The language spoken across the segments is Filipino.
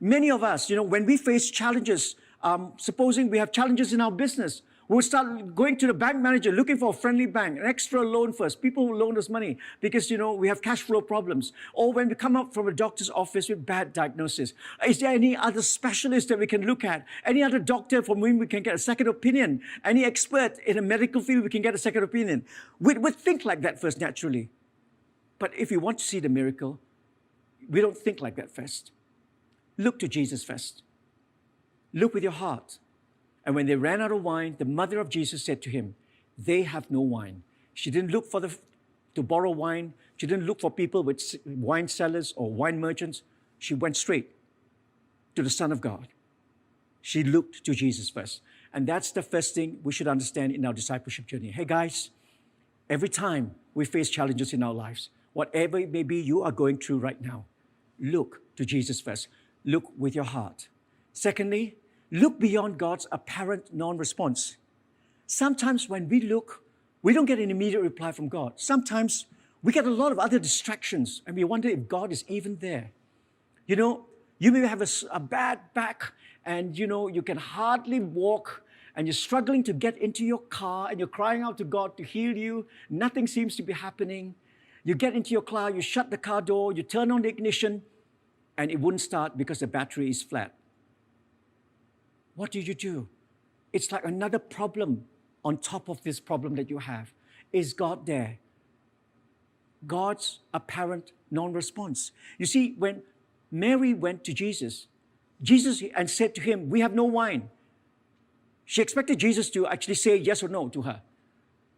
Many of us, when we face challenges, supposing we have challenges in our business, we'll start going to the bank manager looking for a friendly bank, an extra loan first, people who loan us money because, we have cash flow problems. Or when we come up from a doctor's office with bad diagnosis, is there any other specialist that we can look at? Any other doctor from whom we can get a second opinion? Any expert in a medical field we can get a second opinion? We'd think like that first naturally. But if you want to see the miracle, we don't think like that first. Look to Jesus first. Look with your heart. And when they ran out of wine, the mother of Jesus said to him, they have no wine. She didn't look to borrow wine. She didn't look for people with wine cellars or wine merchants. She went straight to the Son of God. She looked to Jesus first. And that's the first thing we should understand in our discipleship journey. Hey guys, every time we face challenges in our lives, whatever it may be you are going through right now, look to Jesus first. Look with your heart. Secondly, look beyond God's apparent non-response. Sometimes when we look, we don't get an immediate reply from God. Sometimes we get a lot of other distractions and we wonder if God is even there. You may have a bad back and you can hardly walk and you're struggling to get into your car and you're crying out to God to heal you. Nothing seems to be happening. You get into your car, you shut the car door, you turn on the ignition and it wouldn't start because the battery is flat. What do you do? It's like another problem on top of this problem that you have. Is God there? God's apparent non-response. You see, when Mary went to Jesus and said to him, we have no wine. She expected Jesus to actually say yes or no to her.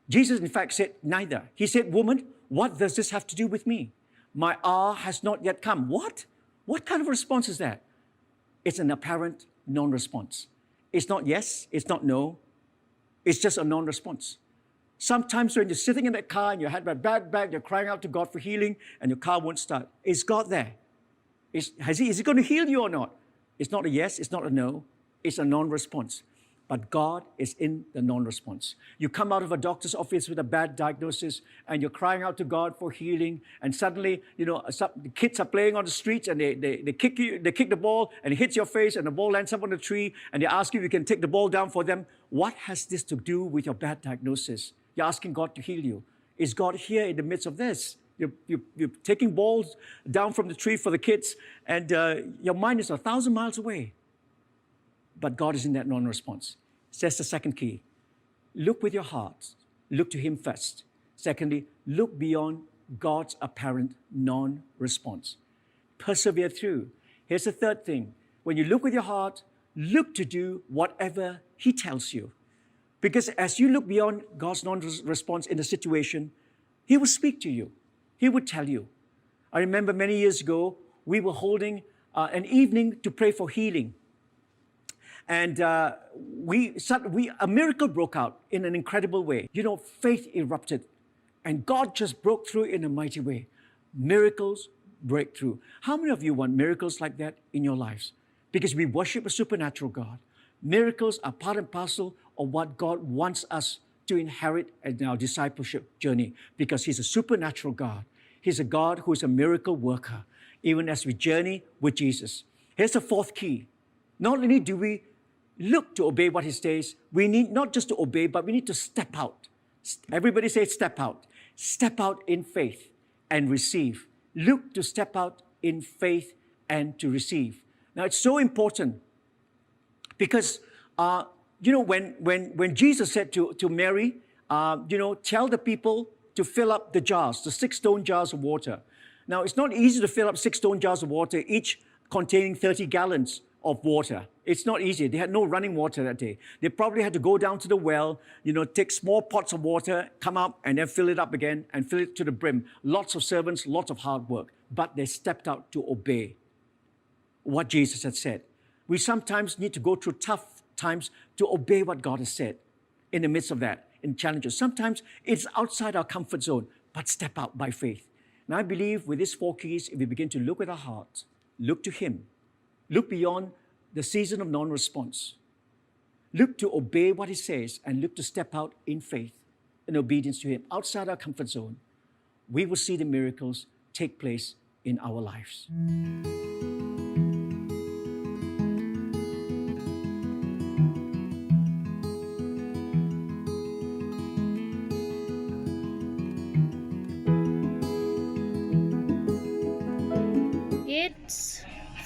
Jesus, in fact, said neither. He said, woman, what does this have to do with me? My hour has not yet come. What? What kind of response is that? It's an apparent non-response. It's not yes, it's not no, it's just a non-response. Sometimes when you're sitting in that car and you had a bad back, you're crying out to God for healing and your car won't start. Is God there? Is He going to heal you or not? It's not a yes, it's not a no, it's a non-response. But God is in the non-response. You come out of a doctor's office with a bad diagnosis and you're crying out to God for healing and suddenly, the kids are playing on the streets and they kick the ball and it hits your face and the ball lands up on the tree and they ask you if you can take the ball down for them. What has this to do with your bad diagnosis? You're asking God to heal you. Is God here in the midst of this? You're taking balls down from the tree for the kids and your mind is 1,000 miles away. But God is in that non-response. That's the second key. Look with your heart. Look to Him first. Secondly, look beyond God's apparent non-response. Persevere through. Here's the third thing. When you look with your heart, look to do whatever He tells you. Because as you look beyond God's non-response in the situation, He will speak to you. He would tell you. I remember many years ago, we were holding an evening to pray for healing. And a miracle broke out in an incredible way. Faith erupted. And God just broke through in a mighty way. Miracles break through. How many of you want miracles like that in your lives? Because we worship a supernatural God. Miracles are part and parcel of what God wants us to inherit in our discipleship journey. Because He's a supernatural God. He's a God who is a miracle worker, even as we journey with Jesus. Here's the fourth key. Not only do we look to obey what He says, we need not just to obey, but we need to step out. Everybody say step out. Step out in faith and receive. Look to step out in faith and to receive. Now it's so important because, when Jesus said to Mary, tell the people to fill up the jars, the 6 stone jars of water. Now it's not easy to fill up 6 stone jars of water, each containing 30 gallons of water. It's not easy. They had no running water that day. They probably had to go down to the well, take small pots of water, come up and then fill it up again and fill it to the brim. Lots of servants, lots of hard work. But they stepped out to obey what Jesus had said. We sometimes need to go through tough times to obey what God has said in the midst of that, in challenges. Sometimes it's outside our comfort zone, but step out by faith. And I believe with these 4 keys, if we begin to look with our heart, look to Him, look beyond the season of non-response. Look to obey what He says and look to step out in faith and obedience to Him outside our comfort zone. We will see the miracles take place in our lives.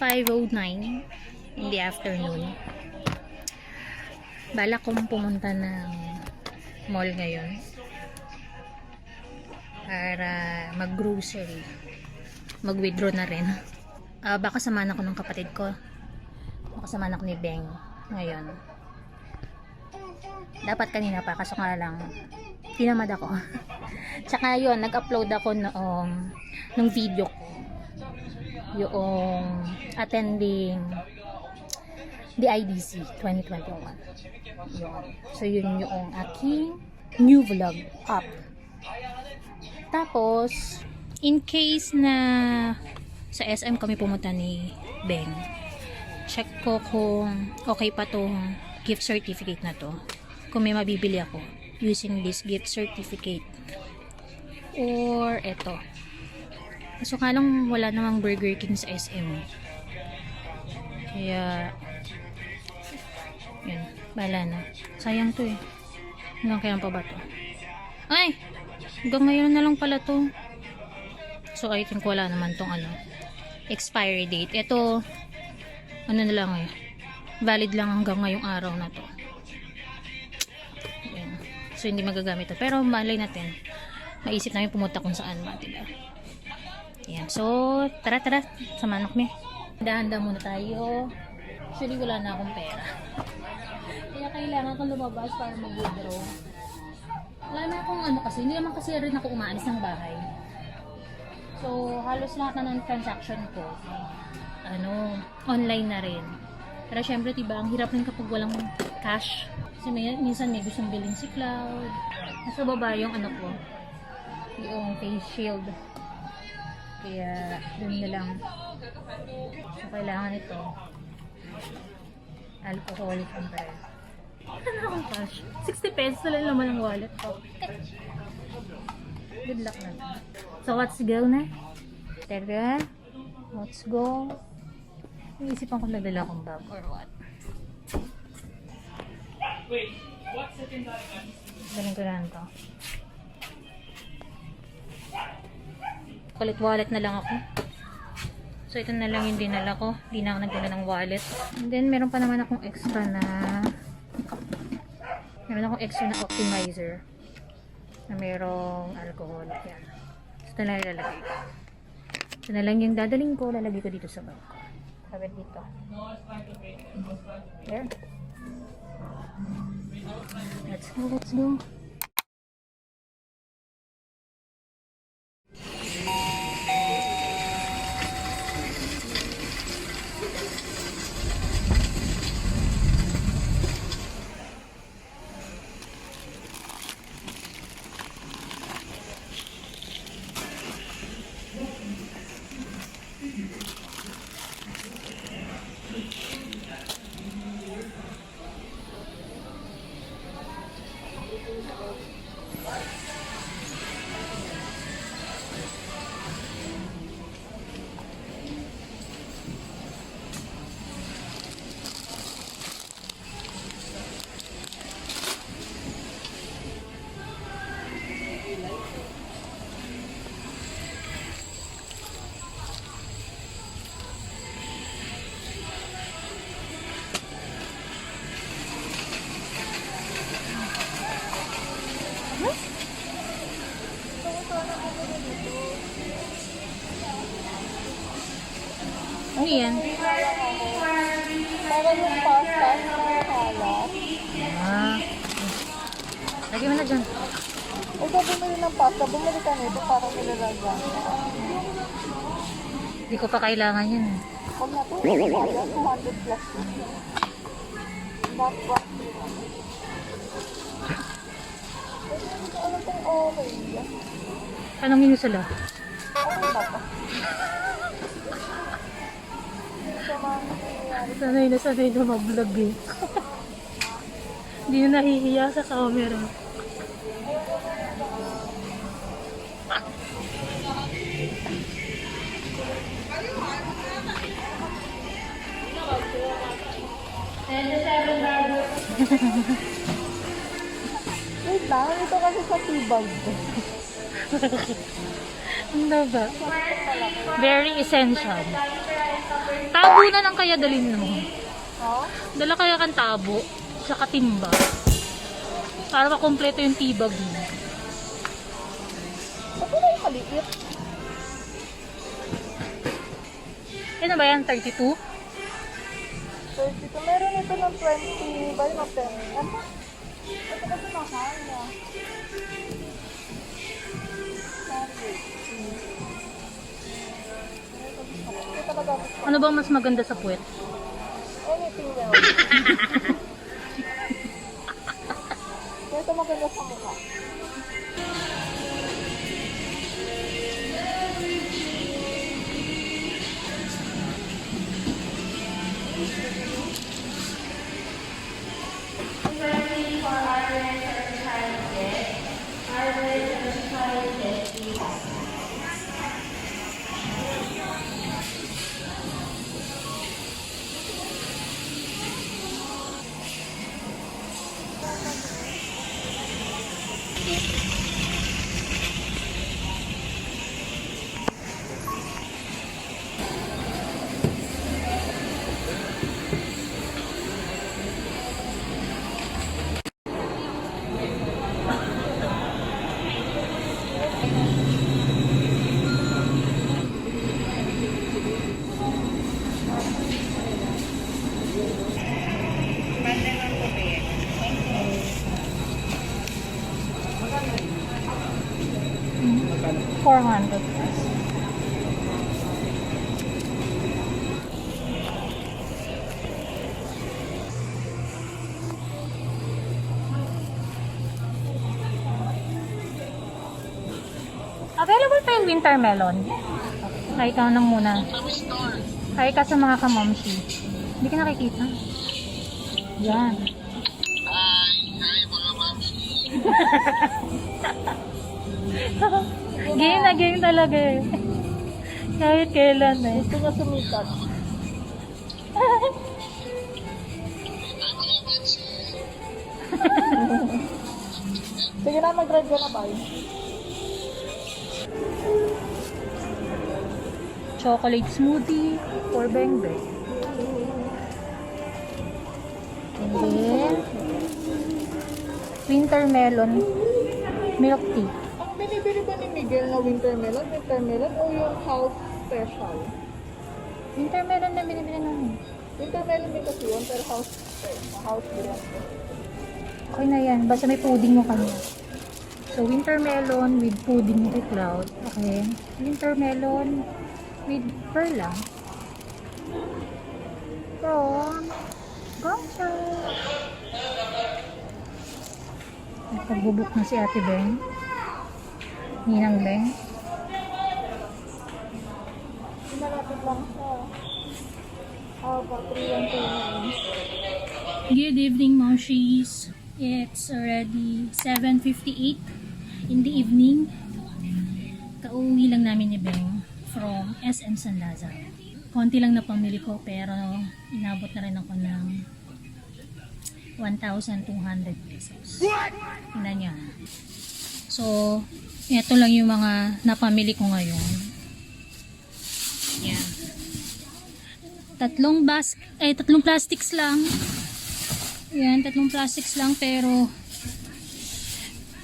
5:09 in the afternoon. Balak kong pumunta ng mall ngayon para mag-grocery. Mag-withdraw na rin. Baka samahan ako ng kapatid ko. Baka samahan ako ni Beng ngayon. Dapat kanina pa, kaso nga lang tinamad ako. Tsaka yun, nag-upload ako nung video ko. Yung attending the IDC 2021. Yun. So yun yung aking new vlog up. Tapos, in case na sa SM kami pumunta ni Beng, check ko kung okay pa tong gift certificate na to. Kung may mabibili ako using this gift certificate. Or eto. Kaso nga lang wala namang Burger King sa SM. Kaya yun, bala na. Sayang to eh. Hanggang kailan pa ba to? Ay! Hanggang ngayon na lang pala to. So I think wala naman tong expiry date. Ito na lang eh. Valid lang hanggang ngayong araw na to. Yan. So hindi magagamit to. Pero malay natin. Maisip namin pumunta kung saan man, diba? Ayan. So, tara. Samahan kami. Handa-handa muna tayo. Actually, wala na akong pera. Kaya kailangan kong lumabas para mag-withdraw. Wala na akong kasi. Hindi naman kasi rin ako umaalis ng bahay. So, halos lahat na ng transaction ko, online na rin. Pero syempre, diba, ang hirap rin kapag walang cash. Kasi minsan may gustong bilhin si Cloud. Nasa baba yung ko, yung face shield. Kaya, dun na lang. So, kailangan ito. Alcoholic ang tayo. Ano akong cash? 60 pesos na lang naman ang wallet ko. Good luck na. So, let's go na. Tara. Let's go. Iisipan ko nadala akong bag or what. Wait, what's it in that? Galing ko na ito. Palit wallet na lang ako. So, ito na lang yung dinala ko. Hindi na ako nagdala ng wallet. And then, meron pa naman akong extra na optimizer na merong alcohol. Yan. So, ito na ilalagay ko. Ito na lang yung dadaling ko. Lalagay ko dito sa bag ko. Sabit dito. There. Let's go. Ano yan? Para yung pasta na halat. Lagyan mo na dyan. O sa bumili ng pasta, bumili ka nito para nilalagyan. Hindi ko pa kailangan yun. Huwag na to, 200 plus. Not what. Ano itong okay? Anong minusala? Ano ba ito? Sanay na mag-vlog eh. Hindi na nahihiya sa camera. Wait lang, ito kasi sa tibag. Ano ba? Very essential. Tabo na lang kaya dalhin mo. Ha? Dala kaya kang tabo sa katimba. Para makompleto yung tibag mo. Ba't wala yung maliit? Ano ba yan? 32? 32. Meron ito ng 20 ba yun o 10? Ano? Ito kasi mahal na. Ito talaga gusto. Ano bang mas maganda sa puwet? Anything else. Ito maganda sa mukha. $400. Available pa yung winter melon. Ay, ikaw nang muna. Ay, ka sa mga ka-momshie. Hindi ka nakikita. Yan. Game na game talaga eh. Kahit kailan eh. Gusto niya sumikat. Sige na, mag-drive ka na ba? Chocolate smoothie for Beng-Beng. And then, winter melon milk tea. Ang binibili ba ni Miguel na winter melon o yung house special? Winter melon na binibili namin. Winter melon din kasi yun, pero house brand. Okay na yan. Basta may pudding mo kanya. So, winter melon with pudding kay Cloud. Okay. Winter melon with pearl lang. From Gong. Pagbubuk na si Ate Beng. Ninang Beng. Malapit lang siya. About 3,129. Good evening, Momshies. It's already 7:58 in the evening. Kauwi lang namin ni Beng from SM San Lazaro. Konti lang na pamili ko pero inabot na rin ako ng 1,200 pesos. Tingnan niya. So, ito lang yung mga napamili ko ngayon. Yan. Tatlong plastics lang. Yan, 3 plastics lang pero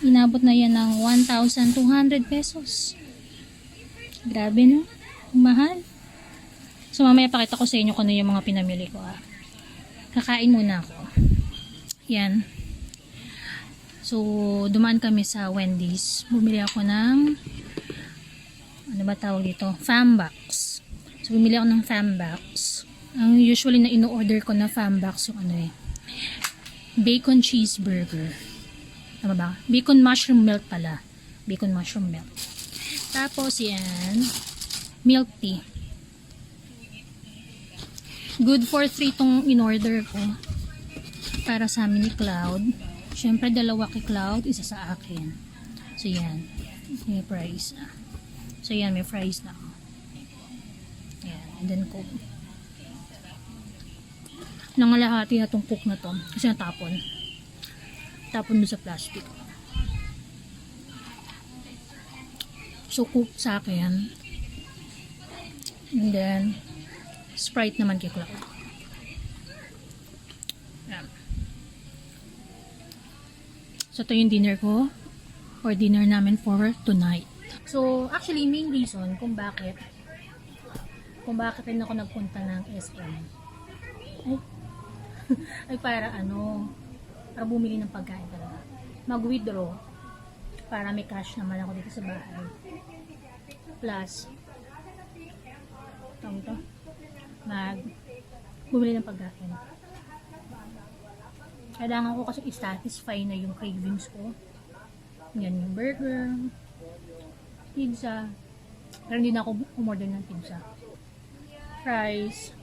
inabot na yan ng 1,200 pesos. Grabe no? Mahal. So mamaya pakita ko sa inyo kung ano yung mga pinamili ko. Kakain muna ako. Yan. So dumaan kami sa Wendy's. Bumili ako ng ano ba tawag dito? Fam box. So bumili ako ng fam box. Ang usually na ino-order ko na fam box yung ano bacon cheeseburger. Tama ba? Bacon mushroom melt pala. Bacon mushroom melt. Tapos yan, milk tea. Good for 3 tong in-order ko. Para sa amin ni Cloud. Siyempre, 2 kay Cloud, 1 sa akin. So yan, may fries na. So yan, may fries na. Yan, and then coke. Nangalahati na tong cook na to kasi natapon doon sa plastic. So cook sa akin, and then Sprite naman kay Cloud. Yan. So, ito yung dinner ko. Or dinner namin for tonight. So, actually, main reason kung bakit rin ako nagpunta ng SM. Ay para para bumili ng pagkain talaga. Mag-withdraw para may cash naman ako dito sa bahay. Plus, bumili ng pagkain. Kailangan ko kasi i-satisfy na yung cravings ko. Yan yung burger, pizza. Pero hindi na ako umorder ng pizza. Fries,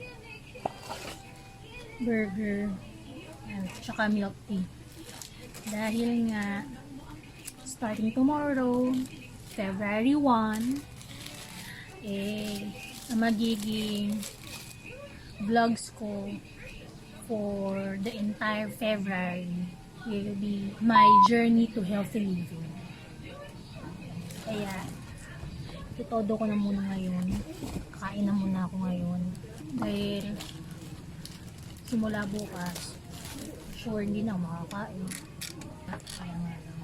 burger, and tsaka milk tea. Dahil nga, starting tomorrow, February 1, ang magiging vlogs ko for the entire February will be my journey to healthy living. Kaya, itodo ko na muna ngayon. Kain na muna ako ngayon. Dahil, simula bukas, sure hindi na ako makakain. Kaya nga lang.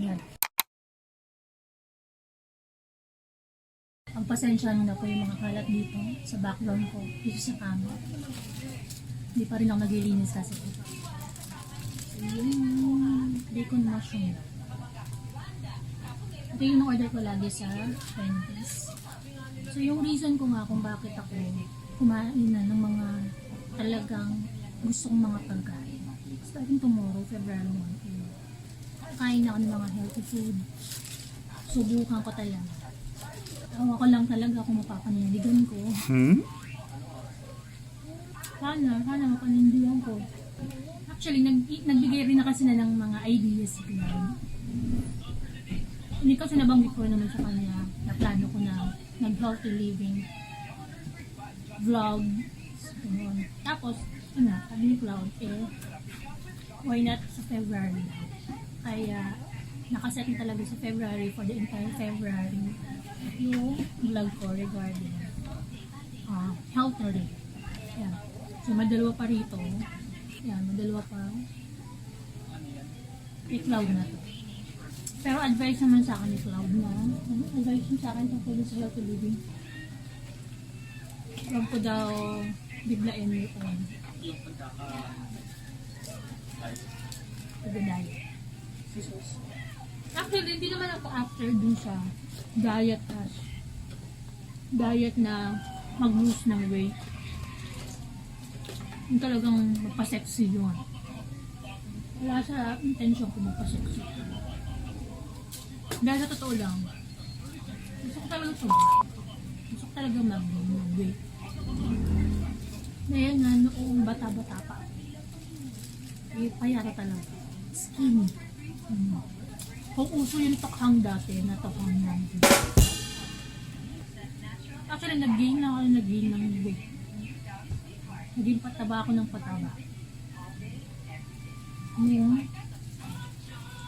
Yan. Pagpasensyahan na po yung mga kalat dito sa background ko, dito sa kama. Hindi pa rin ako naglilinis kasi. So, yung bacon mushroom. Ito yung order ko lagi sa Wendy's. So, yung reason ko nga kung bakit ako kumain na ng mga talagang gustong mga pagkain. Starting tomorrow, February 1, kain ako ng mga healthy food. Subukan ko talaga. Tawa ko lang talaga kung mapapanindigan ko. Sana mapanindigan ko. Actually, nagbigay rin na kasi na ng mga ideas si Gong. Hindi kasi nabanggit ko naman sa kanya na plano ko na nag-healthy living vlog. Tapos, sabi ni Cloud, why not sa February? Kaya, nakasetting talaga sa February for the entire February yung vlog ko regarding health already. Yan. So, madalawa pa rito. Yan, madalawa pa. I-Cloud na to. Pero advice naman sa akin ni Cloud na. Advice niya sa akin tungkol sa healthy living. Huwag ko daw biglain yung pagka-diet. Actually, hindi naman ako after dun sa diet na mag-lose ng weight. Yung talagang magpa-sexy yun. Wala sa intention ko magpa-sexy. Dahil sa totoo lang, gusto ko talaga mag-weight. Dahil nga noong bata-bata pa, payara talaga. Skinny. Kung uso yung tokhang dati, na tokhang yan. Actually, nag-gain ng weight. Naging pataba ako ng pataba. Ngayon,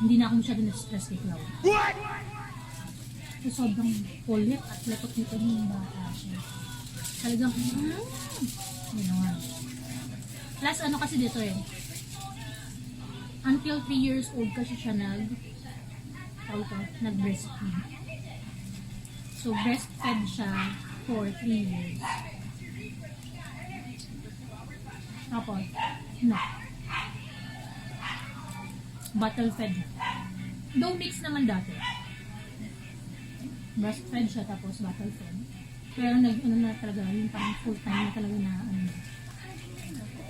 hindi na ako masyado na-stress kay Cloud. So, sobrang kulit at lapot nito yung bata siya. Talagang, gano'n. Plus, kasi dito until 3 years old kasi siya nag-breastfeed. So, breastfed siya for 3 years. Tapos, bottle fed. Though mix naman dati. Breastfed siya tapos bottle fed. Pero na talaga, yung parang full time na talaga na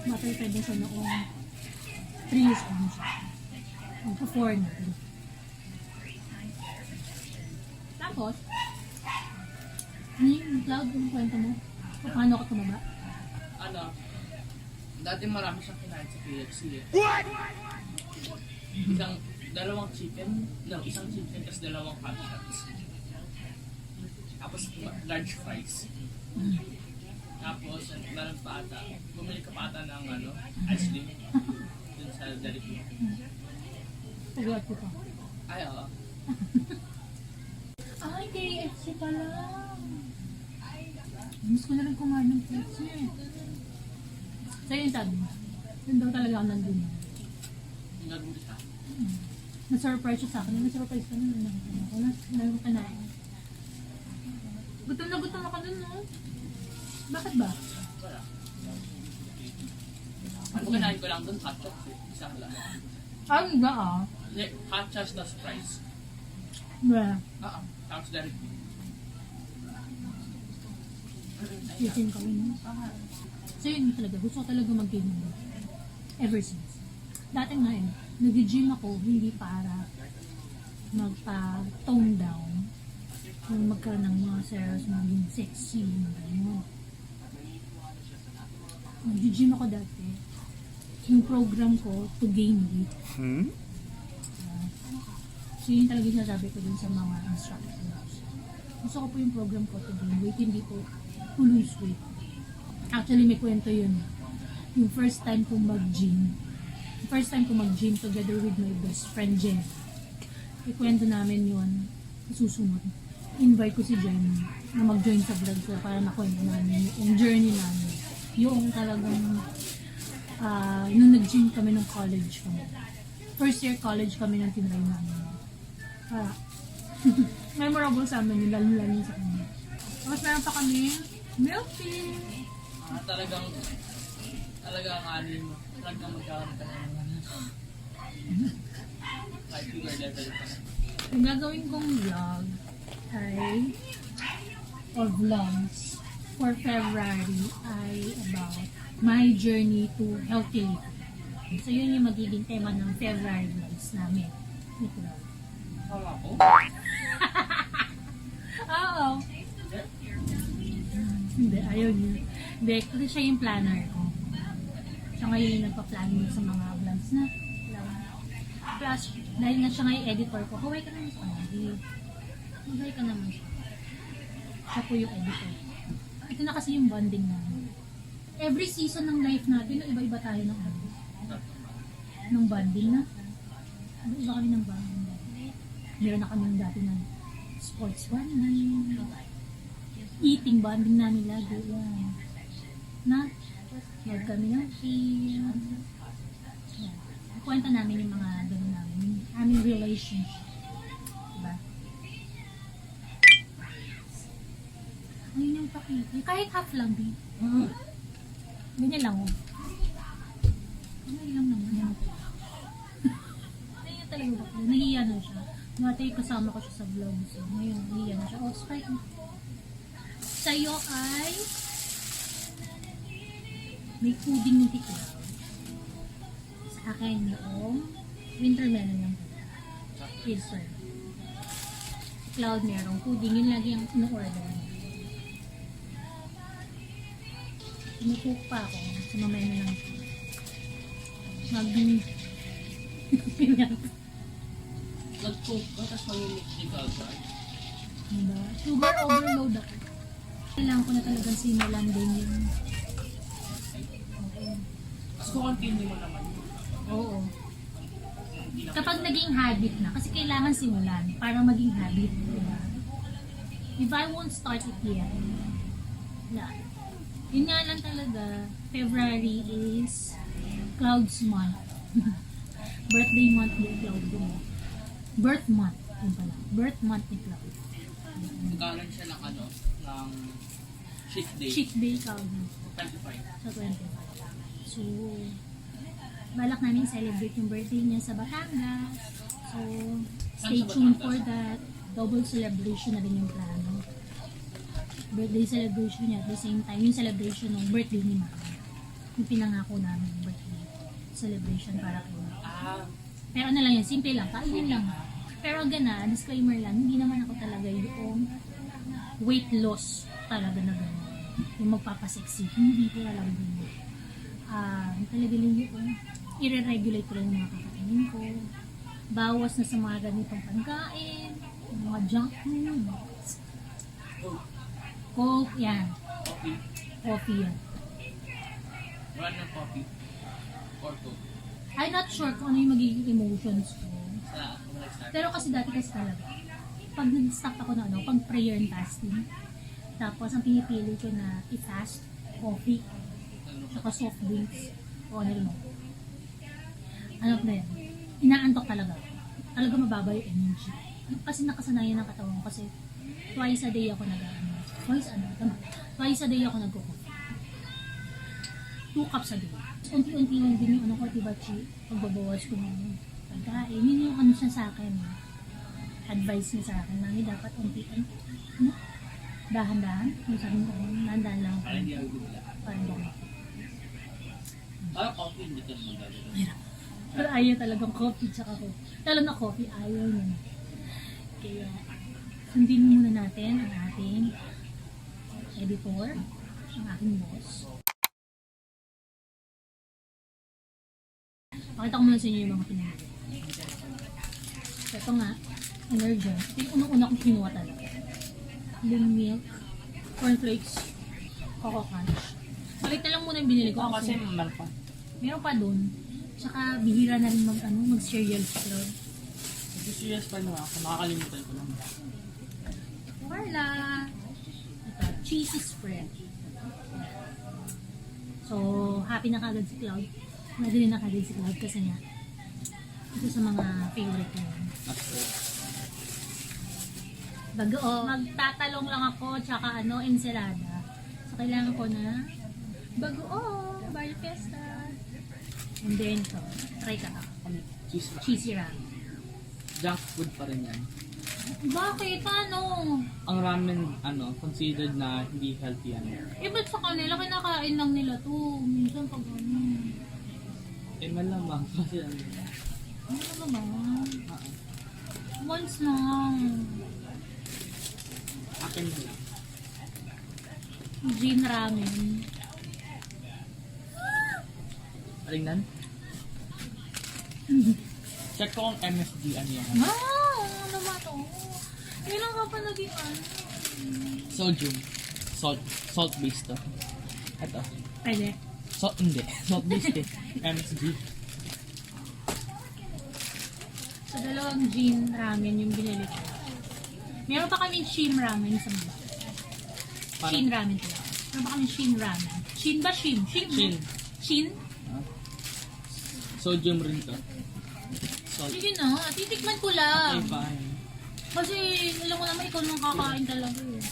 bottle fed na siya noong 3 years old siya. Magka 4 na. Tapos, yung Cloud, yung kwento mo? Paano ka tumaba? Dati marami siyang kinain sa KFC Dalawang chicken, isang chicken kasi dalawang hot shots. Tapos large fries. Tapos meron pa ata, bumili ka pa ata ng ice cream dun sa Jollibee. Pagawad ko pa. Ay, oo. Ay, KFC pala. Miss ko na rin kumain ng fruits niya eh. Sa'yo yung sabi mo. Yun daw talaga ako nandun. Yung nagmuli siya. Na-surprise siya sa akin. Na-surprise ka na nakita ako. Nalang ka na. Gutom na gutom ako dun, no? Bakit ba? Wala. Ang kinain ko lang doon, hot chocs eh. Isa lang. Ang ba ah? Hindi, hot chocs na surprise. Ba? Tapos direct. Sisin ka rin. So yun talaga. Gusto ko talaga mag-gym. Ever since. Dati nga eh. Nag-gym ako hindi para magpa-tone down. Kung magkaroon ng mga cells, maging sexy. Gano'n. Nag-gym ako dati. Yung program ko to gain weight. So yun talaga yung sinasabi ko dun sa mga instructors. Gusto ko po yung program ko to gain weight, hindi po to lose weight. Actually may kwento yun. Yung first time kong mag-gym. Together with my best friend Jen. Ikwento namin yun. Susunod. Invite ko si Jen na mag-join sa vlog ko para makwento namin yung journey namin. Yung talagang nung nag-gym kami nung college kami. First year college kami nang tinry namin. Memorable sa amin yung lalo-lalo sa kanya. Tapos meron pa kami milk tea. Talagang anin mo. Talagang magkakaroon ka na naman. Like sugar level ka na. Yung gagawin kong vlog ay or vlogs for February ay about my journey to healthy living. So yun yung magiging tema ng February vlogs namin. Ito lang. Tama ko? Oo. Hindi, ayaw niya. Hindi, kasi siya yung planner ko. Siya ngayon yung nagpa-planning sa mga vlogs na. Plus, dahil nga siya nga yung editor ko, huwag ka naman sa kanila. Huwag ka naman siya. Siya po yung editor. Ito na kasi yung bonding namin. Every season ng life natin, iba-iba tayo ng ng bonding na. Iba kami ng bonding na. Meron na kami dati ng sports bonding. Eating bonding namin lagi. Yan. Na, huwag kami ng feel. Kwenta namin yung mga gano'n namin. Yung aming relationship. Diba? Ayun yung pakita. Kahit half lang, di. Ganyan lang, oh. Ganyan lang naman. Ganyan talaga ba? Nahiya na siya. Dati kasama ko siya sa vlog. So, ngayon, nahiya na siya. Oh, strike. Sa'yo ay may pudding ng tikla. Sa akin yung winter melon lang pala. Pilsner. Cloud merong pudding. Yun lagi ang in-order niya. Tumukuk pa ako. Sa mamaya na lang ito. Nag-cook ka, tapos mamimix ni Calvin. Diba? Sugar overload ako. Kailangan ko na talagang simulan din yung Tapos continue mo naman. oo. Kapag naging habit na, kasi kailangan simulan para maging habit. Diba? If I won't start it yet, yeah. Yun nga lang talaga, February is Clouds month. Birthday month ni Cloud. Birth month. Yun pala. Birth month ni Cloud. Nagkaroon siya ng ng cheat day. Cheat day Cloud. 25. Sa 25. So, balak namin celebrate yung birthday niya sa Batangas. So, stay tuned for that. Double celebration na rin yung plano. Birthday celebration niya at the same time yung celebration ng birthday ni Mama. Yung pinangako namin yung birthday celebration para kay Mama. Pero ano lang yan, simple lang, kainin lang. Pero gana, disclaimer lang, hindi naman ako talaga yung weight loss talaga na gano'n. Yung magpapasexy, hindi ko alam din. Talaga lang yung i-regulate ko lang yung mga kakainin ko. Bawas na sa mga ganitong pagkain, mga junk food. Coke, yan. Coffee. Coffee yan. Wala ng coffee. Or coke. I'm not sure kung ano yung magiging emotions ko. Sa next time. Pero kasi dati kasi talaga, pag nag-stop ako na pag prayer and fasting, Tapos, ang pinipili ko na i-fast, coffee, saka soft drinks. O ano rin mo. Ano na yan? Inaantok talaga. Talaga mababa yung energy. Kasi nakasanayan ng katawan ko kasi twice a day ako Twice a day ako nagko-coffee. 2 cups a day. Unti-unti lang din yung diba, pagbabawas ko ng pagkain. Yun yung siya sa akin. Advice niya sa akin. Mami, dapat dahan-dahan. Yung sabi ko, dahan-dahan lang. Parang hindi ako bigla. Parang gano'n. Parang coffee, hindi ka naman gagawin. Pero ayaw talagang coffee tsaka ko. Lalo na coffee, ayaw niya. Kaya, sundin muna natin ang ating editor, ang aking boss. Pakita ko muna sa inyo yung mga pinamili. Ito nga, Energen. Ito yung unang-una kong kinuha talaga. Yung milk, cornflakes, coco crunch. Balik na lang muna yung binili ko Kasi meron pa. meron pa dun. Tsaka bihira na rin mag-cereal sila. Serious pa naman ako, nakakalimutan ko lang. Wala! Ito, cheesy spread. So, happy na kagad si Cloud. Madali na kagad si Cloud kasi nga ito sa mga favorite ko. Magtatalong lang ako tsaka ensalada. So, kailangan ko na Barley Fiesta. And then, try ka cheesy ramen. Junk food pa rin yan. Bakit? Ang ramen, considered na hindi healthy yan. Ba't sa kanila, kinakain lang nila to. Minsan pag Malamang kasi ano naman? Once lang. akin na lang. Gin ramen. Alingnan? Check ko kung MSG ano yan. Ano ba to? Kailan ka pa naging Sodium. Salt-based to. Ito. Pwede. Hindi. Salt-based eh. MSG. So, dalawang gin ramen yung binili ko. Meron pa kaming shin ramen sa baba. Shin ramen to. Meron pa kaming shin ramen. Shin ba? Shin? Shin. Shin? Sodium rin to. Salt. Sige na, titikman ko lang. Okay, fine. Kasi, alam ko naman ikaw nang kakain talaga eh.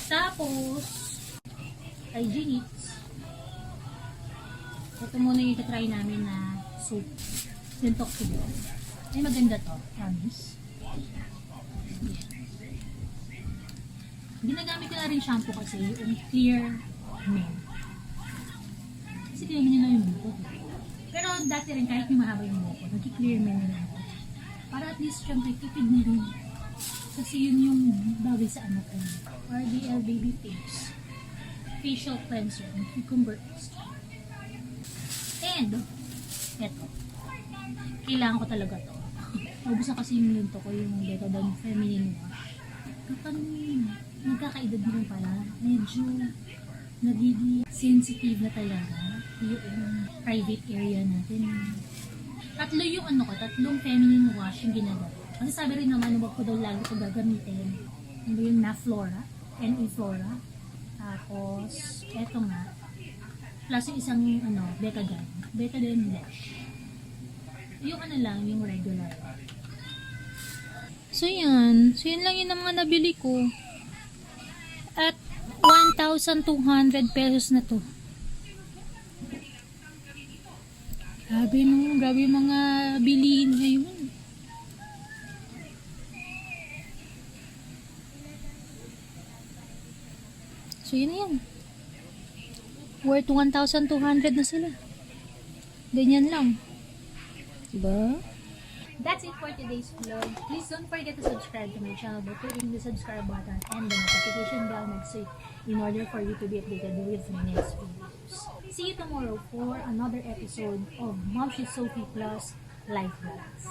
Tapos, hygienics. Ito muna yung try namin na soup. Yung toxido. Ay, maganda to. Promise. Ginagamit ko na rin shampoo kasi yung clear men. Kasi kaya ganyan na yung buko. Pero dati rin kahit yung mahaba yung buko, nag-clear men na lang. Para at least syempre tipid na rin. Kasi yun yung bagay sa anak ko. RDL Baby Tips. Facial cleanser ng cucumber extra. And, eto. Kailangan ko talaga to. Naubusan kasi yung lunto ko, yung Betadine Feminine Wash. Kapag nagkakaedad mo rin pala, medyo nagiging sensitive na talaga yung private area natin. Tatlong feminine wash yung ginagawa. Kasi sabi rin naman, huwag ko daw lagi ito gagamitin. Ano yung Na-Flora, N-E-Flora. Tapos, eto nga. Plus yung isang, Betadine Lash. Yung yung regular. So yan lang yun ang mga nabili ko. At 1,200 pesos na to. Grabe yung mga bilihin ngayon. So yun yan. Worth 1,200 na sila. Ganyan lang. Diba? That's it for today's vlog. Please don't forget to subscribe to my channel by clicking the subscribe button and the notification bell next to it in order for you to be updated with my next videos. See you tomorrow for another episode of Momshie Sophie Plus Life Vlogs.